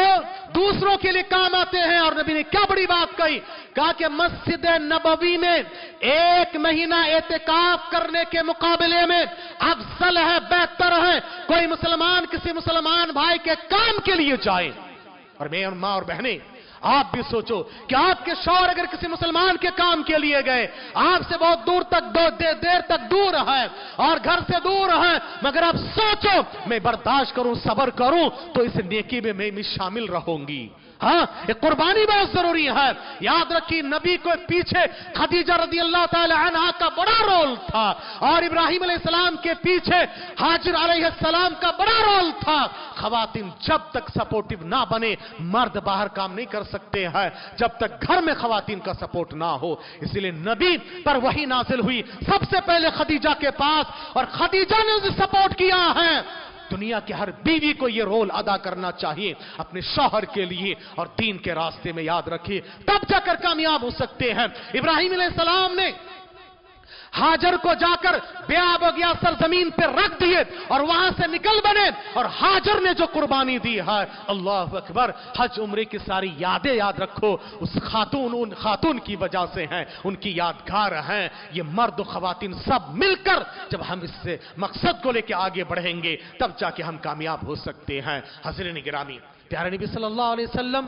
दूसरों के लिए काम आते हैं। और नबी ने क्या बड़ी बात कही, कहा कि मस्जिद नबवी में 1 महीना एतिकाफ करने के मुकाबले में अफजल है, बेहतर है कोई मुसलमान किसी मुसलमान भाई के काम के लिए जाए। और मैं और मां और बहनें, आप भी सोचो कि आपके शौहर अगर किसी मुसलमान के काम के लिए गए, आपसे बहुत दूर तक देर तक दूर है और घर से दूर है, मगर आप सोचो मैं बर्दाश्त करूं, सब्र करूं तो इस नेकी में मैं भी शामिल रहूंगी। हाँ, ये कुर्बानी बहुत जरूरी है। याद रखिए, नबी को पीछे खदीजा रज़ियल्लाहु ताला अन्हा का बड़ा रोल था और इब्राहिम अलैहिस्सलाम के पीछे हाजिर अलैहिस्सलाम का बड़ा रोल था। खवातीन जब तक सपोर्टिव ना बने, मर्द बाहर काम नहीं कर सकते हैं जब तक घर में खवातीन का सपोर्ट ना हो। इसलिए नबी पर वही नाजिल हुई सबसे पहले खदीजा के पास, और खदीजा ने उसे सपोर्ट किया है। दुनिया की हर बीवी को यह रोल अदा करना चाहिए अपने शौहर के लिए और दीन के रास्ते में। याद रखिए, तब जाकर कामयाब हो सकते हैं। इब्राहिम अलैहिस्सलाम ने हाजर को जाकर ब्याह बगिया सरजमीन पे रख दिए और वहां से निकल बने, और हाजर ने जो कुर्बानी दी है, अल्लाह अकबर। हज उम्रे की सारी यादें याद रखो उस उन खातून की वजह से हैं, उनकी यादगार हैं। ये मर्द खवातीन सब मिलकर जब हम इससे मकसद को लेकर आगे बढ़ेंगे तब जाके हम कामयाब हो सकते हैं। हज़रात गिरामी, प्यारे नबी सल्लल्लाहु अलैहि वसल्लम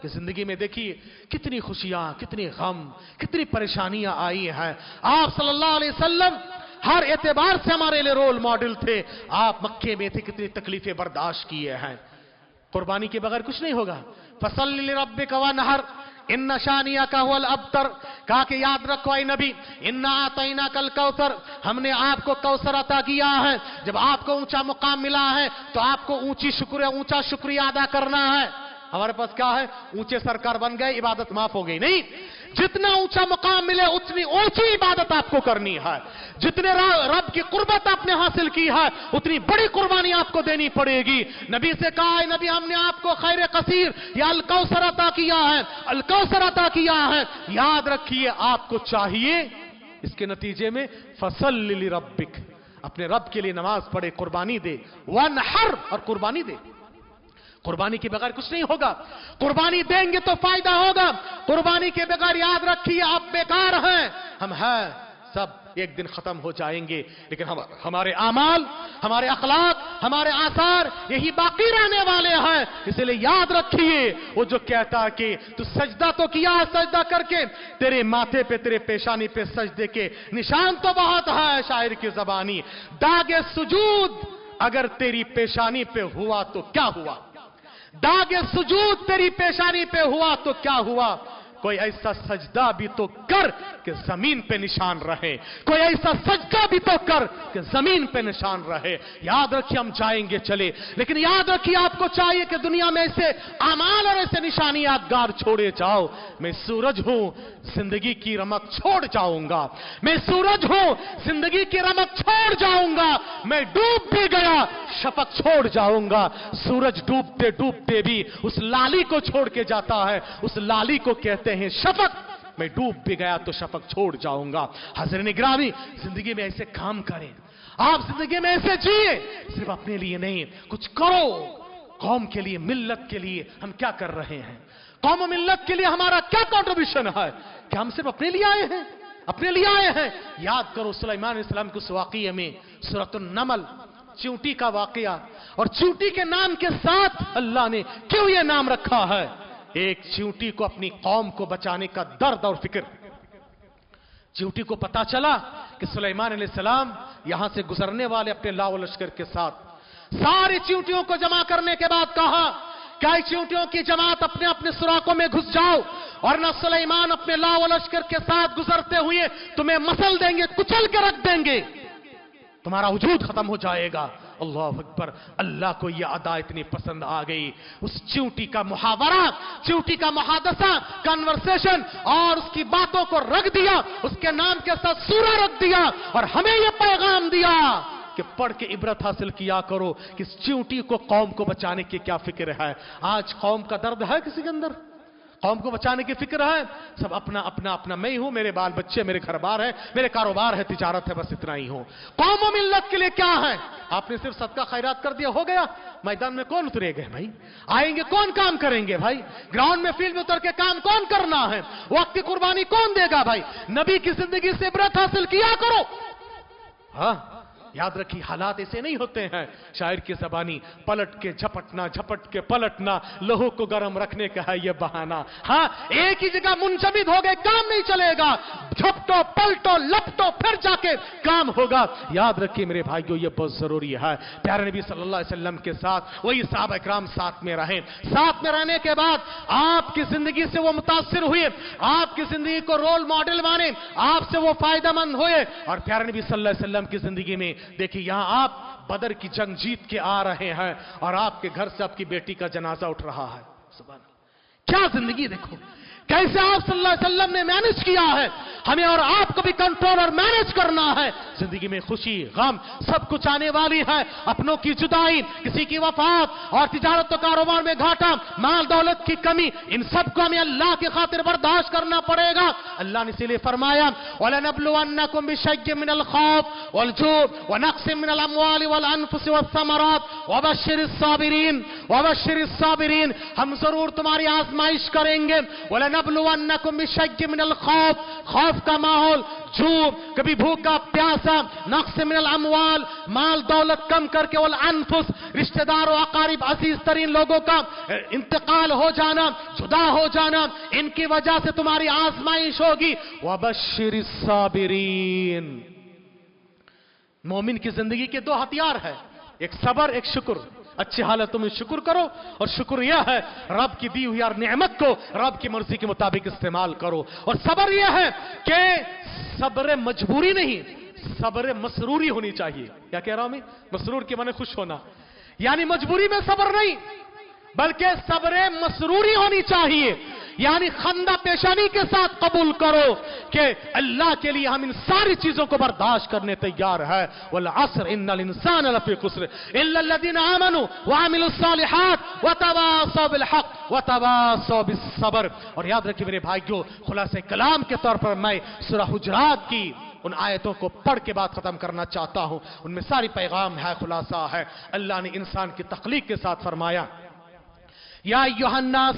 कि जिंदगी में देखिए कितनी खुशियां, कितनी गम, कितनी परेशानियां आई हैं। आप सल्लल्लाहु अलैहि वसल्लम हर एतबार से हमारे लिए रोल मॉडल थे। आप मक्के में थे, कितनी तकलीफें बर्दाश्त किए हैं। कुर्बानी के बगैर कुछ नहीं होगा। फसल्लि लिरब्बिका वनहर इन्ना शानियका हुवल अब्तर। कहा कि याद रखो ऐ नबी, इन्ना आतैना कल कौसर, हमने आपको कौसर अता किया है। जब आपको ऊंचा मुकाम मिला है तो आपको ऊंचा शुक्रिया अदा करना है। हमारे पास क्या है, ऊंचे सरकार बन गए, इबादत माफ हो गई। नहीं, जितना ऊंचा मुकाम मिले उतनी ऊंची इबादत आपको करनी है। जितने रब की कुर्बत आपने हासिल की है उतनी बड़ी कुर्बानी आपको देनी पड़ेगी। नबी से कहा है, नबी हमने आपको खैर कसीर या अल कौसर अता किया है, अल कौसर अता किया है। याद रखिए, आपको चाहिए इसके नतीजे में फसल्लि लिरब्बिक, अपने रब के लिए नमाज पढ़े, कुर्बानी दे। वनहर, और कुर्बानी दे। कुर्बानी के बगैर कुछ नहीं होगा। कुर्बानी देंगे तो फायदा होगा, कुर्बानी के बगैर याद रखिए आप बेकार हैं। हम हैं सब एक दिन खत्म हो जाएंगे, लेकिन हमारे आमाल, हमारे अखलाक, हमारे आसार यही बाकी रहने वाले हैं। इसलिए याद रखिए, वो जो कहता है कि तू सजदा तो किया, सजदा करके तेरे माथे पे, तेरे पेशानी पे सजदे के निशान तो बहुत है। शायर की जबानी, दागे सुजूद अगर तेरी पेशानी पे हुआ तो क्या हुआ, दागे सुजूद तेरी पेशानी पे हुआ तो क्या हुआ। कोई ऐसा सजदा भी तो कर कि जमीन पे निशान रहे, कोई ऐसा सजदा भी तो कर कि जमीन पे निशान रहे। याद रखिए, हम जाएंगे चले, लेकिन याद रखिए आपको चाहिए कि दुनिया में ऐसे अमाल और ऐसे निशानी यादगार छोड़े जाओ। मैं सूरज हूं, जिंदगी की रमक छोड़ जाऊंगा। मैं सूरज हूं, जिंदगी की रमक छोड़ जाऊंगा। मैं डूब भी गया, शफक छोड़ जाऊंगा। सूरज डूबते डूबते भी उस लाली को छोड़ के जाता है, उस लाली को कहते हैं शफक। मैं डूब भी गया तो शफक छोड़ जाऊंगा। हज़रात गिरामी, जिंदगी में ऐसे काम करें, आप जिंदगी में ऐसे जिए, सिर्फ अपने लिए नहीं, कुछ करो कौम के लिए, मिल्लत के लिए। हम क्या कर रहे हैं, कौम और मिल्लत के लिए हमारा क्या कंट्रीब्यूशन है? क्या हम सिर्फ अपने लिए आए हैं, अपने लिए आए हैं? याद करो सुलेमान अलैहिस्सलाम के उस वाक़ये में, सूरतुन नमल, चींटी का वाक़या, और चींटी के नाम के साथ अल्लाह ने क्यों यह नाम रखा है? एक चींटी को अपनी कौम को बचाने का दर्द और फिक्र। चींटी को पता चला कि सुलेमान अलैहिस्सलाम यहां से गुजरने वाले अपने लाव लश्कर के साथ, सारी चींटियों को जमा करने के बाद कहा, क्या चींटियों की जमात अपने अपने सुराखों में घुस जाओ, और न सुलेमान अपने लाव लश्कर के साथ गुजरते हुए तुम्हें मसल देंगे, कुचल के रख देंगे, तुम्हारा वजूद खत्म हो जाएगा। अल्लाह अकबर। अल्लाह को यह अदा इतनी पसंद आ गई, उस चींटी का मुहावरा, चींटी का मुहादसा, कन्वर्सेशन, और उसकी बातों को रख दिया, उसके नाम के साथ सूरा रख दिया, और हमें यह पैगाम दिया कि पढ़ के इबरत हासिल किया करो कि इस चींटी को, कौम को बचाने की क्या फिक्र है। आज कौम का दर्द है किसी के अंदर? قوم کو بچانے کی فکر ہے، سب اپنا اپنا اپنا، میں ہی ہوں، میرے بال بچے، میرے گھر بار ہے، میرے کاروبار ہے، تجارت ہے، بس اتنا ہی ہوں۔ قوم و ملت کے لیے کیا ہے؟ آپ نے صرف صدقہ خیرات کر دیا، ہو گیا؟ میدان میں کون اترے گے بھائی؟ آئیں گے کون کام کریں گے بھائی؟ گراؤنڈ میں فیلڈ میں اتر کے کام کون کرنا ہے؟ وقت کی قربانی کون دے گا بھائی؟ نبی کی زندگی سے عبرت حاصل کیا کرو۔ ہاں یاد رکھیے، حالات ایسے نہیں ہوتے ہیں شاعر کی زبانی، پلٹ کے جھپٹنا، جھپٹ کے پلٹنا، لہو کو گرم رکھنے کا ہے یہ بہانہ۔ ہاں ایک ہی جگہ منجمد ہو گئے کام نہیں چلے گا، جھپٹو پلٹو لپٹو پھر جا کے کام ہوگا۔ یاد رکھیے میرے بھائیو، یہ بہت ضروری ہے۔ پیارے نبی صلی اللہ علیہ وسلم کے ساتھ وہی صحابہ اکرام ساتھ میں رہیں، ساتھ میں رہنے کے بعد آپ کی زندگی سے وہ متاثر ہوئے، آپ کی زندگی کو رول ماڈل مانے، آپ سے وہ فائدہ مند ہوئے۔ اور پیارے نبی صلی اللہ علیہ وسلم کی زندگی میں دیکھیے، یہاں آپ بدر کی جنگ جیت کے آ رہے ہیں اور آپ کے گھر سے آپ کی بیٹی کا جنازہ اٹھ رہا ہے۔ سبحان اللہ، کیا زندگی دیکھو، کیسے آپ صلی اللہ علیہ وسلم نے مینج کیا ہے۔ ہمیں اور آپ کو بھی کنٹرول اور مینج کرنا ہے۔ زندگی میں خوشی غم سب کچھ آنے والی ہے، اپنوں کی جدائی، کسی کی وفات اور تجارت و کاروبار میں گھاٹا، مال دولت کی کمی، ان سب کو ہمیں اللہ کی خاطر برداشت کرنا پڑے گا۔ اللہ نے اسی لیے فرمایا وَلَنَبْلُوَنَّكُمْ بِشَيْءٍ مِّنَ الْخَوْفِ وَالْجُوعِ وَنَقْصٍ مِّنَ الْأَمْوَالِ وَالْأَنفُسِ وَالثَّمَرَاتِ وَبَشِّرِ الصَّابِرِينَ وَبَشِّرِ الصَّابِرِينَ، ہم ضرور تمہاری آزمائش کریں گے۔ وَلَنَبْلُوَنَّكُمْ بِشَيْءٍ مِّنَ الْخَوْفِ، خوف کا ماحول، جھوٹ، کبھی بھوکا پیاسا، نقص من الاموال، مال دولت کم کر کے، والانفس، رشتہ دار و اقارب عزیز ترین لوگوں کا انتقال ہو جانا، جدا ہو جانا، ان کی وجہ سے تمہاری آزمائش ہوگی۔ وبشر الصابرین، مومن کی زندگی کے دو ہتھیار ہے، ایک صبر، ایک شکر۔ اچھی حالتوں میں شکر کرو، اور شکر یہ ہے رب کی دی ہوئی ہر نعمت کو رب کی مرضی کے مطابق استعمال کرو۔ اور صبر یہ ہے کہ صبر مجبوری نہیں، صبر مسروری ہونی چاہیے۔ کیا کہہ رہا ہوں میں؟ مسرور کے معنی خوش ہونا، یعنی مجبوری میں صبر نہیں، بلکہ صبر مسروری ہونی چاہیے، یعنی خندہ پیشانی کے ساتھ قبول کرو کہ اللہ کے لیے ہم ان ساری چیزوں کو برداشت کرنے تیار ہے۔ والعصر ان الانسان لفی خسر الا الذين امنوا وعملوا الصالحات وتواصوا بالحق وتواصوا بالصبر۔ اور یاد رکھیے میرے بھائیو، خلاصہ کلام کے طور پر میں سورہ حجرات کی ان آیتوں کو پڑھ کے بات ختم کرنا چاہتا ہوں، ان میں ساری پیغام ہے، خلاصہ ہے۔ اللہ نے انسان کی تخلیق کے ساتھ فرمایا یا ایھا الناس،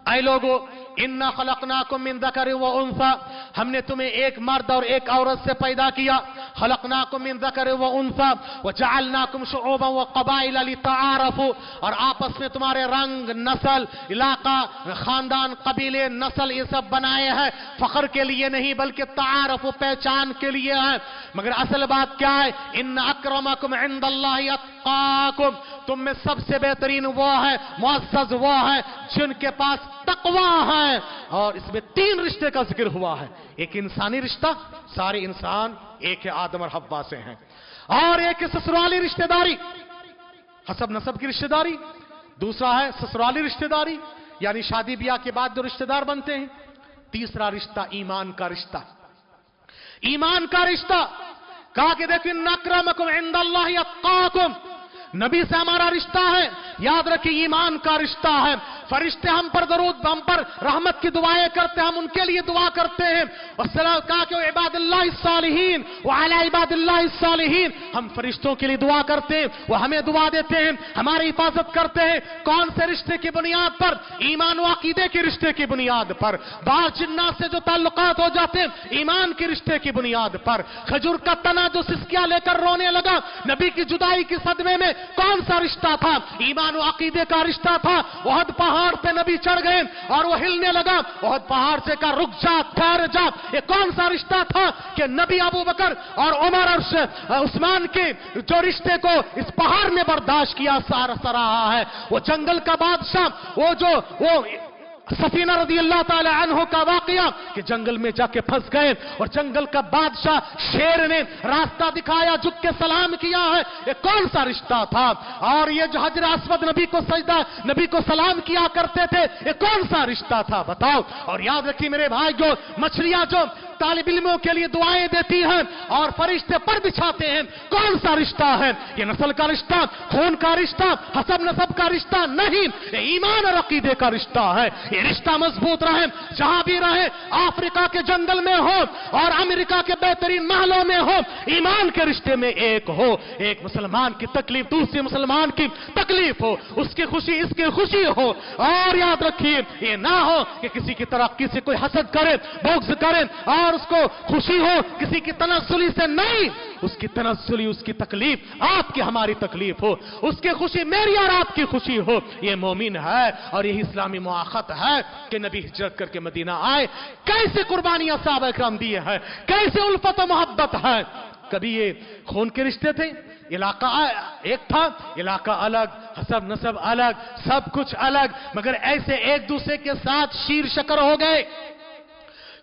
اے لوگو، انا خلقناکم من ذکر و انثی، ہم نے تمہیں ایک مرد اور ایک عورت سے پیدا کیا۔ خلقناکم من ذکر و انثی وجعلناکم شعوبا وقبائل لتعارفوا، اور آپس میں تمہارے رنگ، نسل، علاقہ، خاندان، قبیلے، نسل، یہ سب بنائے ہیں فخر کے لیے نہیں بلکہ تعارف و پہچان کے لیے ہے۔ مگر اصل بات کیا ہے؟ ان اکرمکم عند اللہ اتقاکم، تم میں سب سے بہترین وہ ہے، معزز وہ ہے جن کے پاس تقوی ہے۔ اور اس میں تین رشتے کا ذکر ہوا ہے، ایک انسانی رشتہ، سارے انسان ایک ہے آدم اور حوا سے ہیں، اور ایک ہے سسرالی رشتہ داری، حسب نسب کی رشتہ داری، دوسرا ہے سسرالی رشتہ داری یعنی شادی بیاہ کے بعد جو رشتہ دار بنتے ہیں، تیسرا رشتہ ایمان کا رشتہ۔ ایمان کا رشتہ کہا کہ دیکھو ان اکرمکم عند اللہ اتقاکم، نبی سے ہمارا رشتہ ہے، یاد رکھیے ایمان کا رشتہ ہے۔ فرشتے ہم پر درود، ہم پر رحمت کی دعائیں کرتے ہیں، ہم ان کے لیے دعا کرتے ہیں۔ والسلام کہا کہ عباد اللہ الصالحین وعلی عباد اللہ الصالحین، ہم فرشتوں کے لیے دعا کرتے ہیں، وہ ہمیں دعا دیتے ہیں، ہماری حفاظت کرتے ہیں۔ کون سے رشتے کی بنیاد پر؟ ایمان و عقیدے کے رشتے کی بنیاد پر۔ بعض جنات سے جو تعلقات ہو جاتے ہیں ایمان کے رشتے کی بنیاد پر۔ کھجور کا تنا جو سسکیاں لے کر رونے لگا نبی کی جدائی کی صدمے میں، کون سا رشتہ تھا؟ ایمان و عقیدے کا رشتہ تھا۔ احد پہاڑ پہ نبی چڑھ گئے اور وہ ہلنے لگا، احد پہاڑ سے کہا رک جا، ٹھہر جا، یہ کون سا رشتہ تھا کہ نبی ابو بکر اور عمر اور عثمان کے جو رشتے کو اس پہاڑ نے برداشت کیا رہا ہے؟ وہ جنگل کا بادشاہ، وہ سفینہ رضی اللہ تعالی عنہ کا واقعہ کہ جنگل میں جا کے پھنس گئے اور جنگل کا بادشاہ شیر نے راستہ دکھایا، جھک کے سلام کیا ہے، یہ کون سا رشتہ تھا؟ اور یہ جو حجر اسود نبی کو سجدہ، نبی کو سلام کیا کرتے تھے، یہ کون سا رشتہ تھا؟ بتاؤ۔ اور یاد رکھیے میرے بھائی، جو مچھلیاں جو طالب علموں کے لیے دعائیں دیتی ہیں اور فرشتے پر بچھاتے ہیں، کون سا رشتہ ہے؟ یہ نسل کا رشتہ، خون کا رشتہ، حسب نسب کا رشتہ نہیں، یہ ایمان اور عقیدے کا رشتہ ہے۔ ये रिश्ता मजबूत रहे, जहां भी रहे, अफ्रीका के जंगल में हो और अमेरिका के बेहतरीन महलों में हो, ईमान के रिश्ते में एक हो। एक मुसलमान की तकलीफ दूसरे मुसलमान की तकलीफ हो, उसकी खुशी इसकी खुशी हो। और याद रखिए, ये ना हो कि किसी की तरक्की से कोई हसद करे, बुग़्ज़ करे और उसको खुशी हो किसी की तनस्सुली से, नहीं, उसकी तनस्सुली, उसकी तकलीफ आपकी हमारी तकलीफ हो, उसकी खुशी मेरी और आपकी खुशी हो। ये मोमिन है और यही इस्लामी मुआखत है कि नबी हिजरत करके मदीना आए, कैसे कुर्बानियां सहाबा इकराम दिए हैं, कैसे उल्फत और मोहब्बत है। कभी ये खून के रिश्ते थे, इलाका एक था, इलाका अलग, हसब नसब अलग, सब कुछ अलग, मगर ऐसे एक दूसरे के साथ शीर शकर हो गए।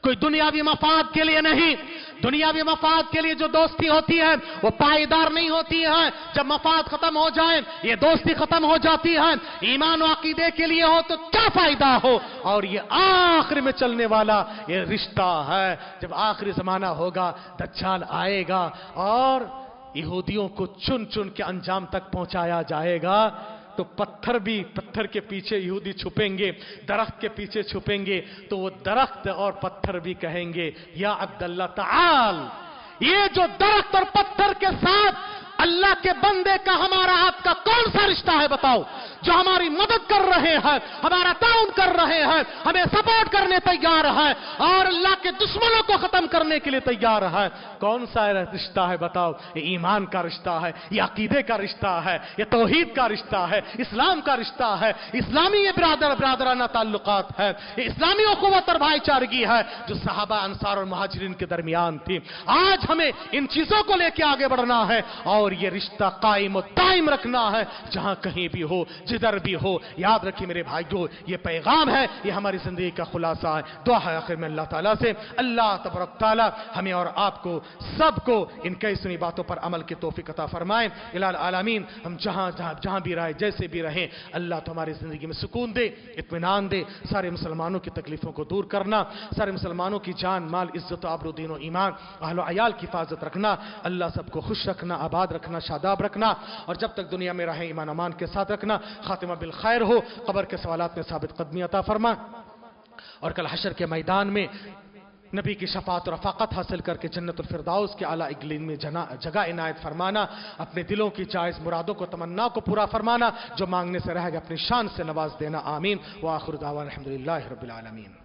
कोई दुनियावी मफाद के लिए नहीं, दुनियावी मफाद के लिए जो दोस्ती होती है वो पायदार नहीं होती है। जब मफाद खत्म हो जाए ये दोस्ती खत्म हो जाती है। ईमान और अकीदे के लिए हो तो क्या फायदा हो। और ये आखिर में चलने वाला ये रिश्ता है। जब आखिरी जमाना होगा, दज्जाल आएगा और यहूदियों को चुन चुन के अंजाम तक पहुंचाया जाएगा, तो पत्थर के पीछे यहूदी छुपेंगे, दरख्त के पीछे छुपेंगे, तो वो दरख्त और पत्थर भी कहेंगे या अब्दुल्लाह ताल। ये जो दरख्त और पत्थर के साथ अल्लाह के बंदे का हमारा आपका कौन सा रिश्ता है बताओ, जो हमारी मदद कर रहे हैं, हमारा ताउन कर रहे हैं, हमें सपोर्ट करने तैयार है और अल्लाह के दुश्मनों को खत्म करने के लिए तैयार है। कौन सा रिश्ता है बताओ? ये ईमान का रिश्ता है, ये अकीदे का रिश्ता है, ये तौहीद का रिश्ता है, इस्लाम का रिश्ता है, इस्लामी ये बिरादराना ताल्लुकात है, ये इस्लामी उखुवत और भाईचारगी है जो सहाबा, अंसार और मुहाजिरीन के दरमियान थी। आज हमें इन चीजों को लेकर आगे बढ़ना है और ये रिश्ता कायम और दायम रखना है, जहां कहीं भी हो, जिधर भी हो। याद रखिए मेरे भाइयों, ये पैगाम है, ये हमारी जिंदगी का खुलासा है। दुआ है आखिर में अल्लाह ताला से, अल्लाह तबारक ताला हमें और आपको सबको इन कई सुनी बातों पर अमल की तौफीक अता फरमाए। इलाल आलमीन, हम जहां भी रहे, जैसे भी रहें, अल्लाह तो हमारी जिंदगी में सुकून दे, इत्मीनान दे। सारे मुसलमानों की तकलीफों को दूर करना, सारे मुसलमानों की जान माल इज्जत आबरू दीन और ईमान अहल अयाल की हिफाजत रखना, अल्लाह सबको खुश रखना, आबाद रखना, शादाब रखना और जब तक दुनिया में रहे ईमान अमान के साथ रखना। खातिमा बिल खैर हो, कब्र के सवालात में साबित कदमी अता फरमा और कल हशर के मैदान में नबी की शफात और रफाकत हासिल करके जन्नतुल फिरदौस के आला इगलीन में जगह इनायत फरमाना। अपने दिलों की जायज मुरादों को, तमन्ना को पूरा फरमाना। जो मांगने से रह गए अपनी शान से नवाज देना। आमीन। व आखिर दावाना अल्हम्दुलिल्लाहि रब्बिल आलमीन।